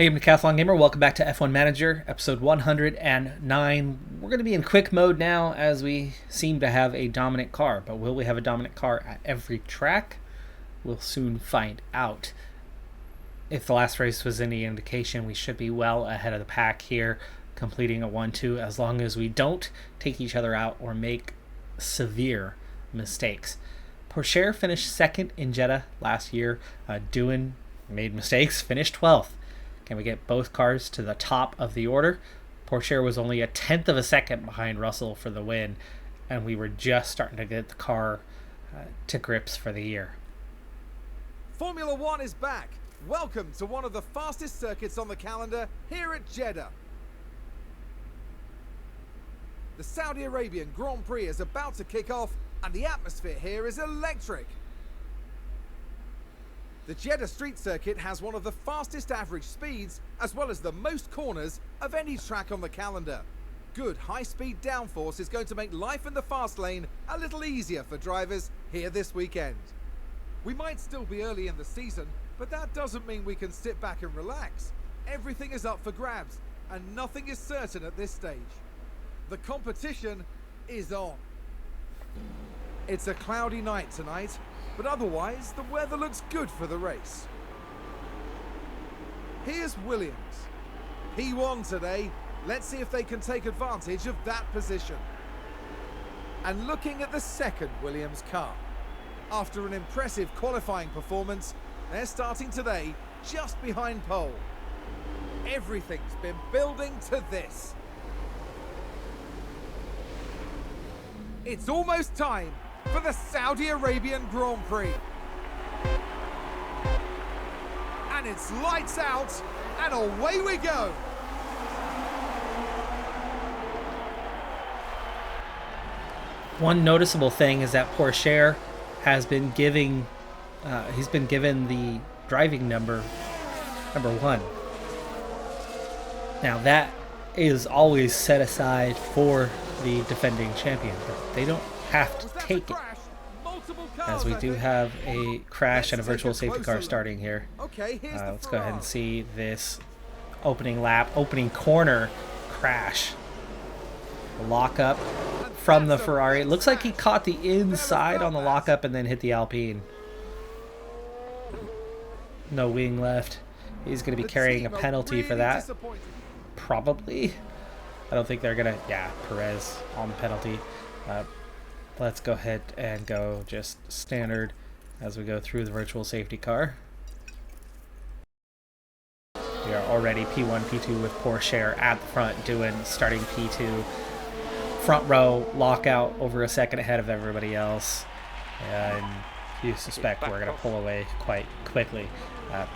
Hey, I'm Decathlon Gamer. Welcome back to F1 Manager, episode 109. We're going to be in quick mode now as we seem to have a dominant car. But will we have a dominant car at every track? We'll soon find out. If the last race was any indication, we should be well ahead of the pack here, completing a 1-2, as long as we don't take each other out or make severe mistakes. Porsche finished second in Jeddah last year. Doohan made mistakes, finished 12th. Can we get both cars to the top of the order? Porsche was only a tenth of a second behind Russell for the win, and we were just starting to get the car to grips for the year. Formula One is back. Welcome to one of the fastest circuits on the calendar here at Jeddah. The Saudi Arabian Grand Prix is about to kick off, and the atmosphere here is electric. The Jeddah Street Circuit has one of the fastest average speeds, as well as the most corners of any track on the calendar. Good high-speed downforce is going to make life in the fast lane a little easier for drivers here this weekend. We might still be early in the season, but that doesn't mean we can sit back and relax. Everything is up for grabs, and nothing is certain at this stage. The competition is on. It's a cloudy night tonight, but otherwise the weather looks good for the race. Here's Williams. P1 today. Let's see if they can take advantage of that position. And looking at the second Williams car. After an impressive qualifying performance, they're starting today just behind pole. Everything's been building to this. It's almost time for the Saudi Arabian Grand Prix. And it's lights out, and away we go. One noticeable thing is that Porsche has been given the driving number 1. Now that is always set aside for the defending champion, but they don't have to take it, as we do have a crash and a virtual safety car starting here. Let's go ahead and see this opening corner crash. The lockup from the Ferrari. It looks like he caught the inside on the lockup and then hit the Alpine. No wing left. He's going to be carrying a penalty for that. Probably. I don't think they're going to... Yeah, Perez on the penalty. Let's go ahead and go just standard as we go through the virtual safety car. We are already P1, P2 with Porsche at the front doing starting P2. Front row lockout over a second ahead of everybody else. And you suspect we're going to pull away quite quickly.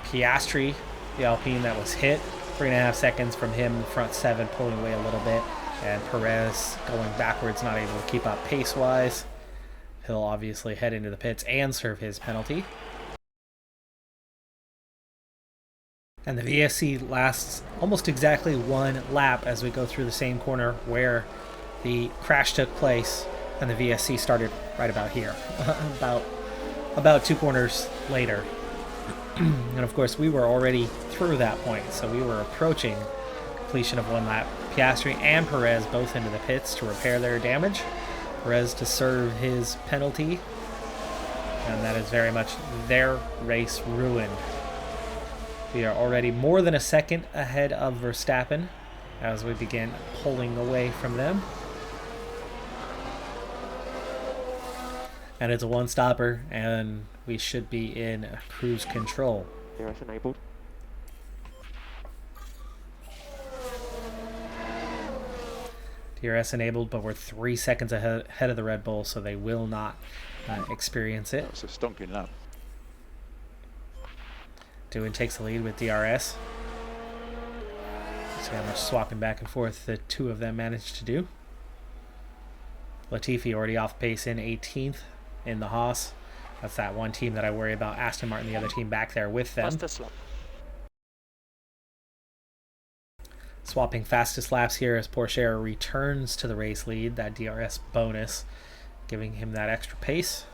Piastri, the Alpine that was hit, 3.5 seconds from him, front 7 pulling away a little bit. And Perez going backwards, not able to keep up pace-wise. He'll obviously head into the pits and serve his penalty. And the VSC lasts almost exactly 1 lap as we go through the same corner where the crash took place, and the VSC started right about here, about 2 corners later. And of course, we were already through that point, so we were approaching completion of 1 lap. Piastri and Perez both into the pits to repair their damage. Perez to serve his penalty. And that is very much their race ruined. We are already more than a second ahead of Verstappen as we begin pulling away from them. And it's a 1-stopper, and we should be in cruise control. DRS enabled. DRS enabled, but we're 3 seconds ahead of the Red Bull, so they will not experience it. That's a stonking lap. Doohan takes the lead with DRS. See how much swapping back and forth the two of them managed to do. Latifi already off pace in 18th in the Haas. That's that one team that I worry about. Aston Martin, the other team back there with them. Swapping fastest laps here as Porsche returns to the race lead. That DRS bonus giving him that extra pace.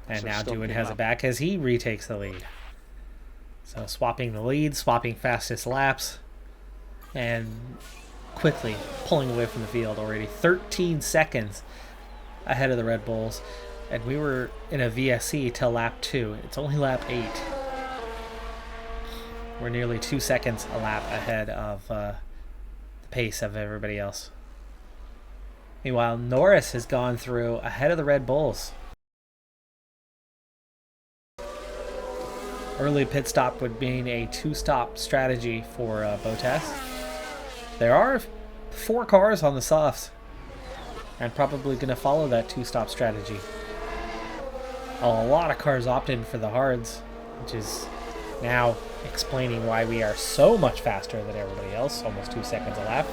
And now Doohan has it back as he retakes the lead. So swapping the lead, swapping fastest laps, and quickly pulling away from the field already. 13 seconds ahead of the Red Bulls. And we were in a VSC till lap 2. It's only lap 8. We're nearly 2 seconds a lap ahead of the pace of everybody else. Meanwhile, Norris has gone through ahead of the Red Bulls. Early pit stop would mean a 2-stop strategy for Bottas. There are 4 cars on the softs, and probably going to follow that 2-stop strategy. A lot of cars opted for the hards, which is now explaining why we are so much faster than everybody else, almost 2 seconds a lap.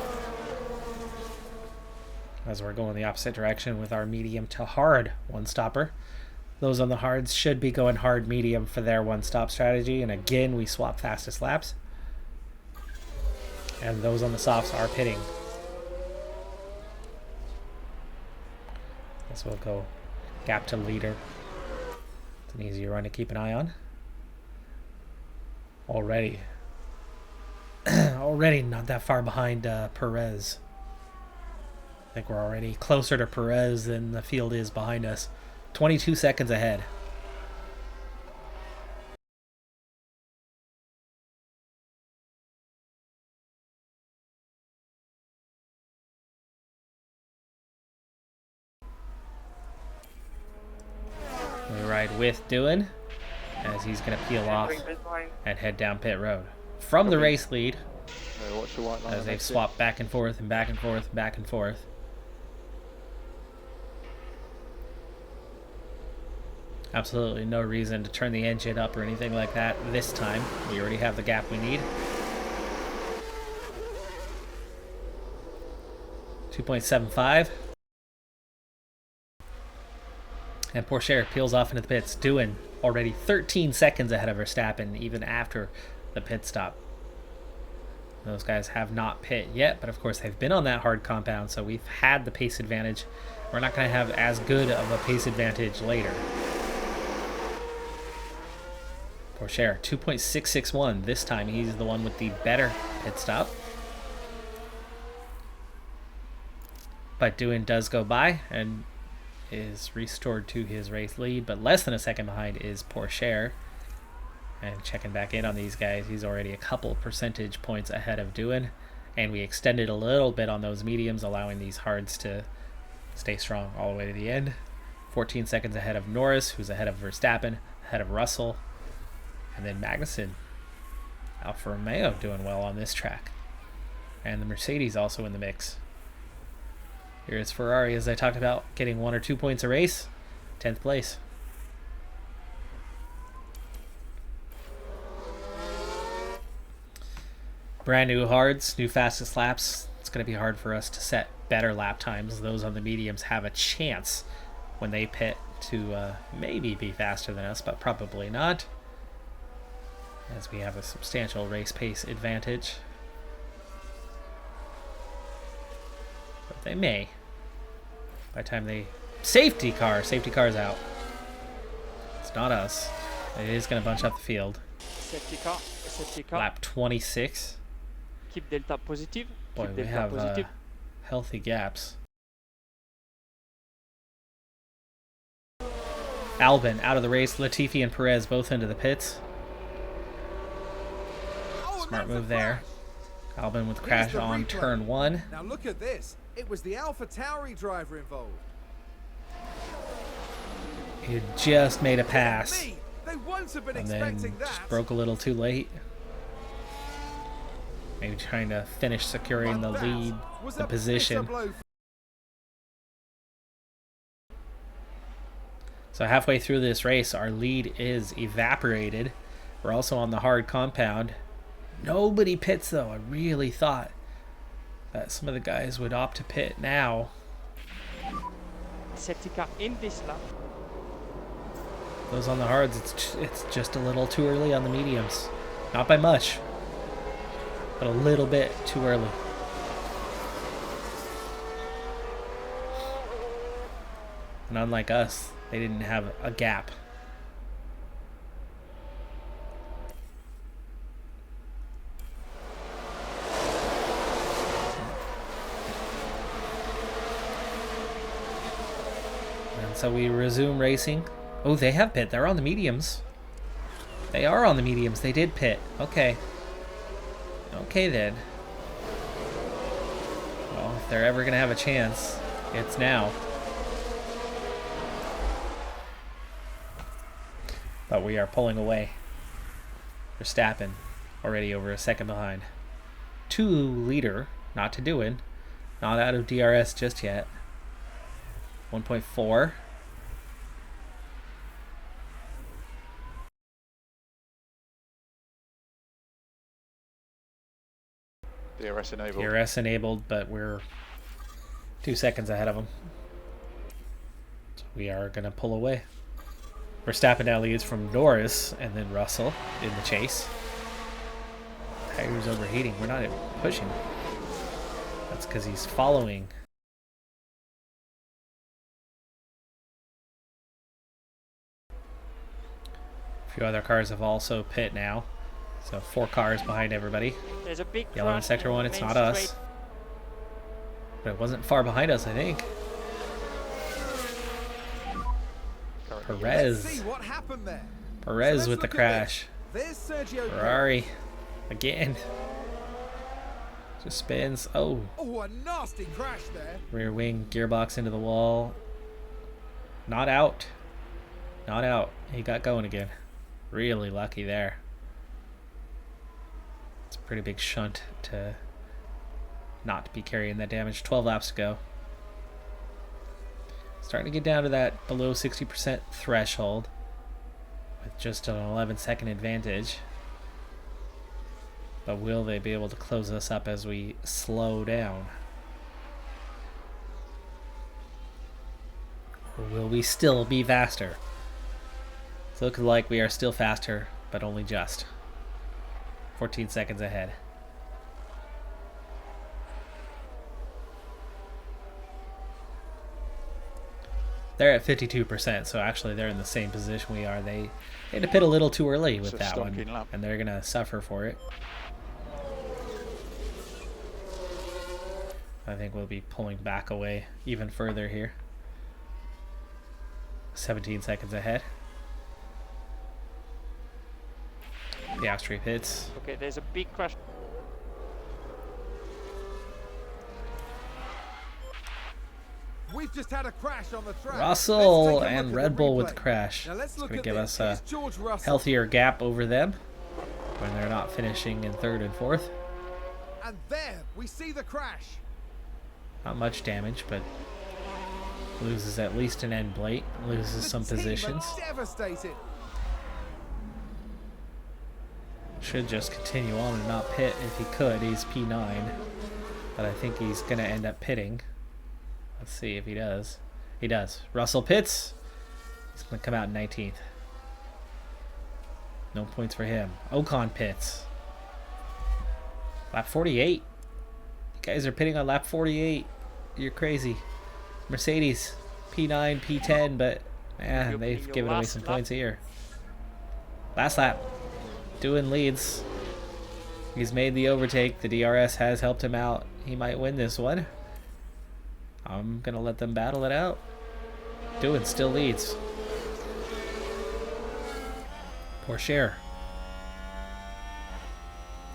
As we're going the opposite direction with our medium to hard 1-stopper. Those on the hards should be going hard medium for their 1-stop strategy, and again we swap fastest laps. And those on the softs are pitting. Guess we'll go gap to leader. It's an easier run to keep an eye on. Already not that far behind Perez. I think we're already closer to Perez than the field is behind us. 22 seconds ahead. We ride with Doohan as he's going to peel off and head down pit road. From the race lead, as they've swapped back and forth and back and forth and back and forth. Absolutely no reason to turn the engine up or anything like that this time. We already have the gap we need. 2.75. And Porsche peels off into the pits, doing already 13 seconds ahead of Verstappen, even after the pit stop. Those guys have not pit yet, but of course they've been on that hard compound, so we've had the pace advantage. We're not going to have as good of a pace advantage later. Porsche, 2.661. This time he's the one with the better pit stop. But Doohan does go by and is restored to his race lead, but less than a second behind is Porsche. And checking back in on these guys, he's already a couple percentage points ahead of Doohan. And we extended a little bit on those mediums, allowing these hards to stay strong all the way to the end. 14 seconds ahead of Norris, who's ahead of Verstappen, ahead of Russell. And then Magnussen, Alfa Romeo doing well on this track. And the Mercedes also in the mix. Here's Ferrari, as I talked about, getting 1 or 2 points a race. 10th place. Brand new hards, new fastest laps. It's going to be hard for us to set better lap times. Those on the mediums have a chance when they pit to maybe be faster than us, but probably not, as we have a substantial race pace advantage. But they may. By the time they... Safety car's out. It's not us. It is going to bunch up the field. Safety car. Lap 26. Keep delta positive. Boy, we have healthy gaps. Albon out of the race. Latifi and Perez both into the pits. Smart move there. Albon with crash on turn 1. Now look at this. It was the AlphaTauri driver involved. He had just made a pass. They won't have been and then expecting that. Just broke a little too late. Maybe trying to finish securing the lead, the position. So halfway through this race, our lead is evaporated. We're also on the hard compound. Nobody pits though. I really thought that some of the guys would opt to pit now. Safety car in this lap. Those on the hards, it's just a little too early on the mediums. Not by much, but a little bit too early. And unlike us, they didn't have a gap. So we resume racing. Oh, they have pit. They're on the mediums. They are on the mediums. They did pit. Okay. Okay, then. Well, if they're ever going to have a chance, it's now. But we are pulling away. Verstappen already over a second behind. 2 leader, not to Doohan. Not out of DRS just yet. 1.4. DRS enabled. DRS enabled, but we're 2 seconds ahead of them. So we are going to pull away. Verstappen now leads from Norris and then Russell in the chase. Tires overheating. We're not pushing. That's because he's following. A few other cars have also pit now. So 4 cars behind everybody. There's a big Yellow in crash sector 1, the it's main not us. straight. But it wasn't far behind us, I think. Let's Perez. see what happened there. Perez let's with the look at crash. There's Sergio. Ferrari. Again. Just spins. Oh. Oh, a nasty crash there. Rear wing gearbox into the wall. Not out. Not out. He got going again. Really lucky there. It's a pretty big shunt to not be carrying that damage. 12 laps to go. Starting to get down to that below 60% threshold with just an 11-second advantage. But will they be able to close us up as we slow down? Or will we still be faster? It's looking like we are still faster, but only just. 14 seconds ahead. They're at 52%, so actually they're in the same position we are. They had to pit a little too early with It's a that one, stonking lap. and they're going to suffer for it. I think we'll be pulling back away even further here. 17 seconds ahead. Piastri pits. Okay, there's a big crash. We've just had a crash on the track. Russell Let's take a look and at the Red Bull with replay. the crash. Now let's It's look going at to give this. us a Here's George Russell. healthier gap over them when they're not finishing in 3rd and 4th. And there we see the crash. Not much damage, but loses at least an end plate, loses The some team are positions. devastated. Should just continue on and not pit if he could. He's P9, but I think he's going to end up pitting. Let's see if he does. He does. Russell pits. He's going to come out in 19th. No points for him. Ocon pits. Lap 48. You guys are pitting on lap 48. You're crazy. Mercedes, P9, P10, but man, they've given away some points here. Last lap. Doohan leads. He's made the overtake. The DRS has helped him out. He might win this one. I'm going to let them battle it out. Doohan still leads. Porsche.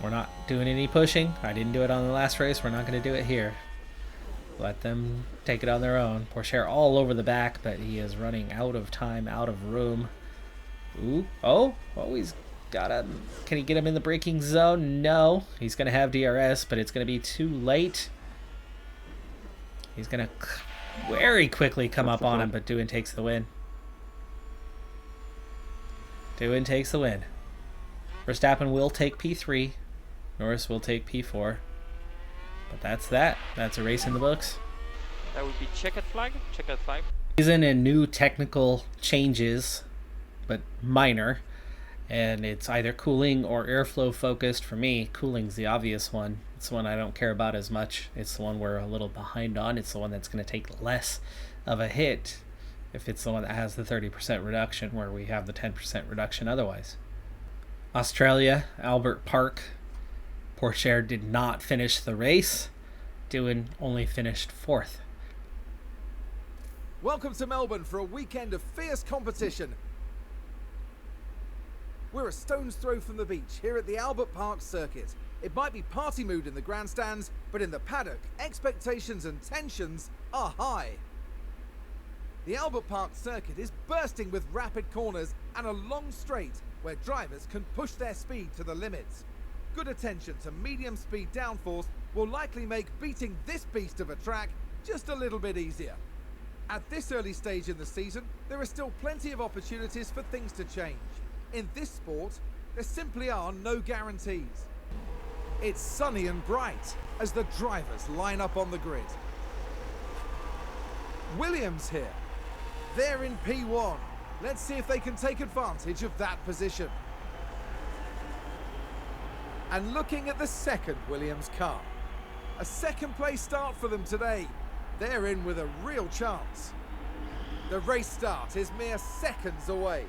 We're not doing any pushing. I didn't do it on the last race. We're not going to do it here. Let them take it on their own. Porsche all over the back, but he is running out of time, out of room. Ooh. Oh, he's got him. Can he get him in the braking zone? No. He's going to have DRS, but it's going to be too late. He's going to very quickly come up on him, but Doohan takes the win. Doohan takes the win. Verstappen will take P3. Norris will take P4. But that's that. That's a race in the books. That would be checkered flag. Checkered flag. Season and new technical changes, but minor. And it's either cooling or airflow focused. For me, cooling's the obvious one. It's the one I don't care about as much. It's the one we're a little behind on. It's the one that's going to take less of a hit if it's the one that has the 30% reduction, where we have the 10% reduction otherwise. Australia, Albert Park. Porsche did not finish the race. Doohan only finished 4th. Welcome to Melbourne for a weekend of fierce competition. We're a stone's throw from the beach here at the Albert Park circuit. It might be party mood in the grandstands, but in the paddock, expectations and tensions are high. The Albert Park circuit is bursting with rapid corners and a long straight where drivers can push their speed to the limits. Good attention to medium speed downforce will likely make beating this beast of a track just a little bit easier. At this early stage in the season, there are still plenty of opportunities for things to change. In this sport, there simply are no guarantees. It's sunny and bright as the drivers line up on the grid. Williams here. They're in P1. Let's see if they can take advantage of that position. And looking at the second Williams car. A second place start for them today. They're in with a real chance. The race start is mere seconds away.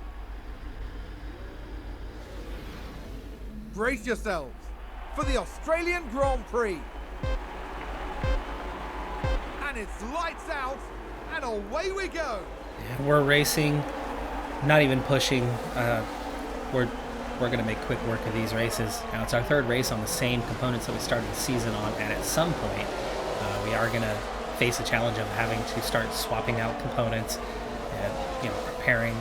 Brace yourselves for the Australian Grand Prix. And it's lights out and away we go. And we're racing, not even pushing. We're going to make quick work of these races. Now it's our third race on the same components that we started the season on, and at some point we are going to face a challenge of having to start swapping out components and preparing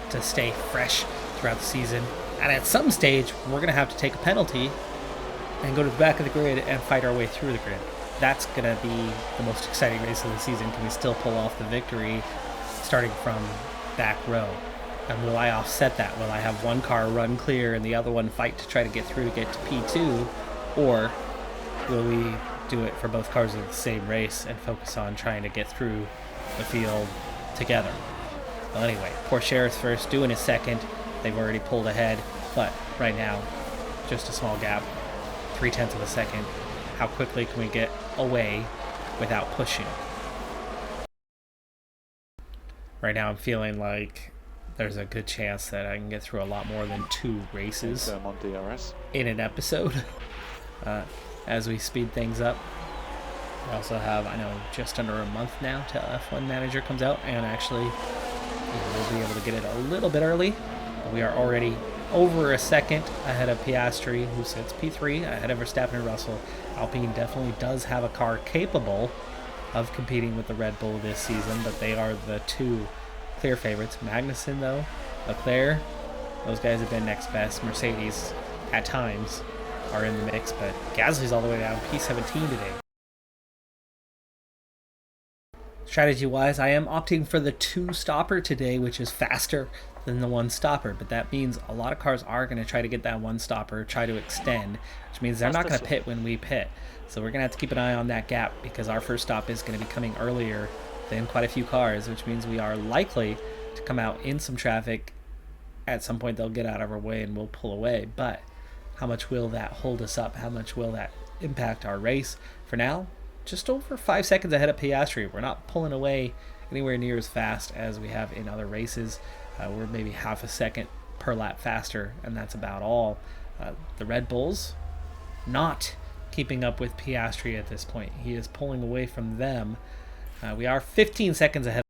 to stay fresh throughout the season. And at some stage, we're going to have to take a penalty and go to the back of the grid and fight our way through the grid. That's going to be the most exciting race of the season. Can we still pull off the victory starting from back row? And will I offset that? Will I have one car run clear and the other one fight to try to get through to get to P2? Or will we do it for both cars in the same race and focus on trying to get through the field together? Well, anyway, Porsche is first, doing his second. They've already pulled ahead, but right now, just a small gap, 0.3 of a second. How quickly can we get away without pushing? Right now I'm feeling like there's a good chance that I can get through a lot more than 2 races on DRS in an episode as we speed things up. We also have, I know, just under a month now till F1 Manager comes out, and actually we'll be able to get it a little bit early. We are already over a second ahead of Piastri, who sits P3, ahead of Verstappen and Russell. Alpine definitely does have a car capable of competing with the Red Bull this season, but they are the 2 clear favorites. Magnussen, though, Leclerc, those guys have been next best. Mercedes, at times, are in the mix, but Gasly's all the way down P17 today. Strategy-wise, I am opting for the 2-stopper today, which is faster than the 1-stopper, but that means a lot of cars are going to try to get that 1-stopper, try to extend, which means they're not going to pit when we pit. So we're going to have to keep an eye on that gap, because our first stop is going to be coming earlier than quite a few cars, which means we are likely to come out in some traffic. At some point they'll get out of our way and we'll pull away, but how much will that hold us up? How much will that impact our race? For now, just over 5 seconds ahead of Piastri. We're not pulling away anywhere near as fast as we have in other races. We're maybe half a second per lap faster, and that's about all. The Red Bulls not keeping up with Piastri at this point. He is pulling away from them. We are 15 seconds ahead